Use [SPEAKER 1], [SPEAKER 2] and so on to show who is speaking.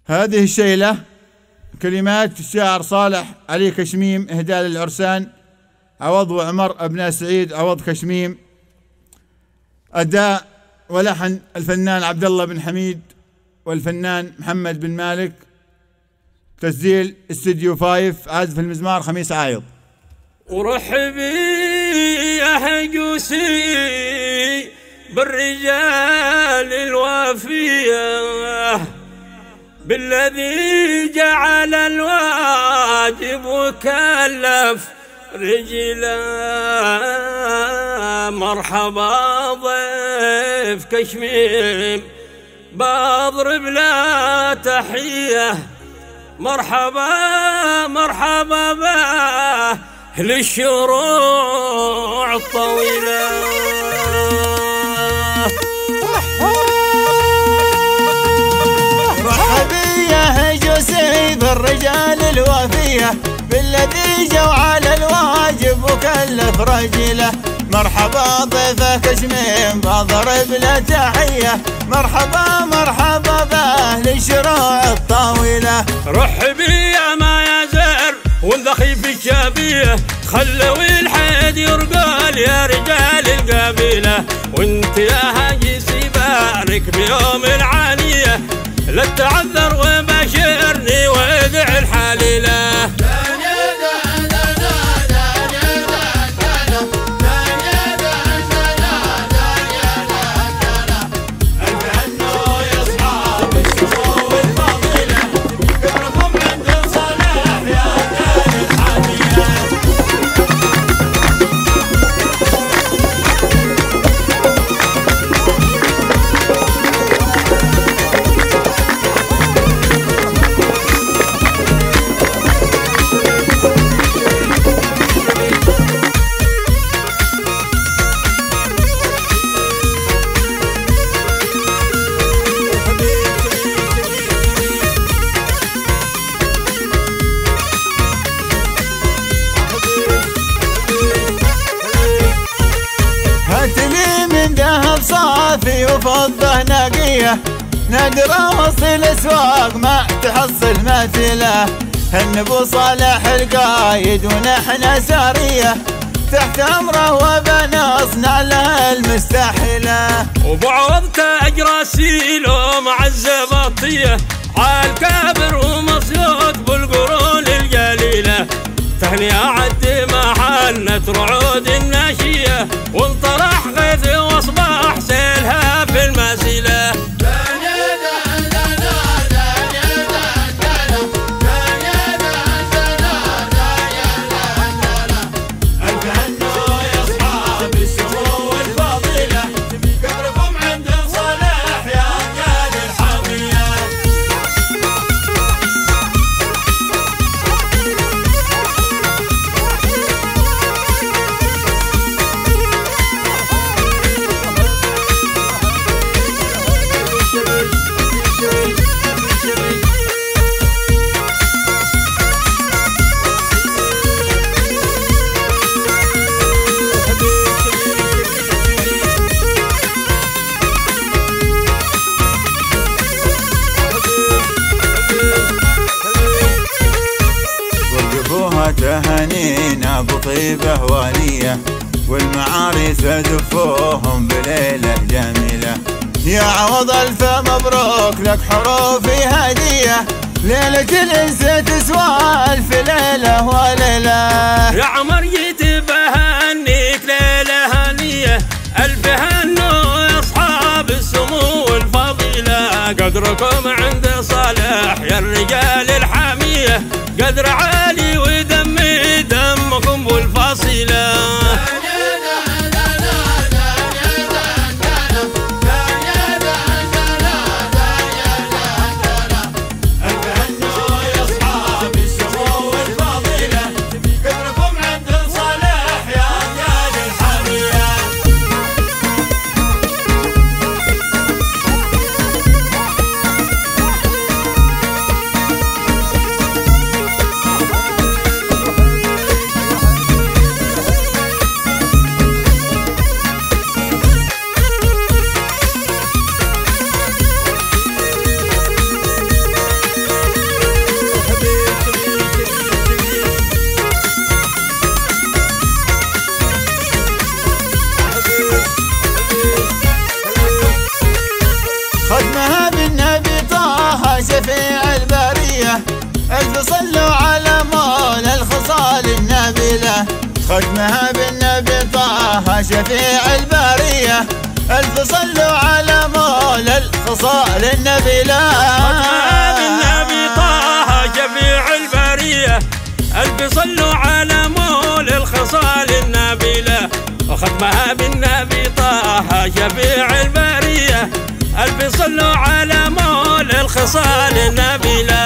[SPEAKER 1] هذه الشيلة كلمات الشاعر صالح علي كشميم، إهداء للعرسان، عوض وعمر أبناء سعيد عوض كشميم، أداء ولحن الفنان عبد الله بن حميد والفنان محمد بن مالك، تسجيل استوديو 5، عازف المزمار خميس عايض.
[SPEAKER 2] ورحبي يا هجوسي بالرجال الوافية، بالذي جعل الواجب وكلف رجلا. مرحبا ضيف كشميم بضرب له تحية، مرحبا مرحبا به للشروع الطويلة.
[SPEAKER 3] رحبي يا هجوسي بالرجال الوافية، بالذي جوعل الواجب وكلف رجله. مرحبا ضيفه كشميم بضرب له تحية، مرحبا مرحبا به للشروع الطويلة.
[SPEAKER 2] رحبي يا ما يزر والذخي في الشابية، خلوا الحيد يرقال يا رجال القبيلة. وانت يا هاجسي بارك بيوم العالية، لا تعذر وبشرني وادع الحليلة.
[SPEAKER 3] صافي وفضة نقية، نقرا وسط الاسواق ما تحصل مثله. النبو صالح القايد ونحن سارية، تحت امره وبنصنع له المستحيلة.
[SPEAKER 2] وبعوض تاج راسيله مع الزبطية، عالكابر ومصيود بالقرون الجليلة. تهنئة عد محنة رعود الناشية، وانطرح غيث واصبح سيلها في المسيلة.
[SPEAKER 3] تهانينا بطيبة والية، والمعاريس دفوهم بليلة جميلة. يا عوض ألف مبروك لك حروفي هدية، ليلة الإنس تسوى ألف ليلة وليلة.
[SPEAKER 2] يا عمر جيت بهنيك ليلة هنية، ألف هنو يا أصحاب السمو والفضيلة. قدركم عند صالح يا الرجال الحامية، قدر عالي ودمي دمكم بالفصيلة.
[SPEAKER 3] ختمها بالنبي طه شفيع البرية، ألف صلوا على مولى الخصال النبيلة. ختمها بالنبي طه شفيع البرية، ألف صلوا على مولى الخصال النبيلة.
[SPEAKER 2] ختمها بالنبي طه شفيع البرية، ألف صلوا على مولى الخصال النبيلة. وختمها بالنبي طه شفيع البرية، ألف صلوا على مولى الخصال النبيلة.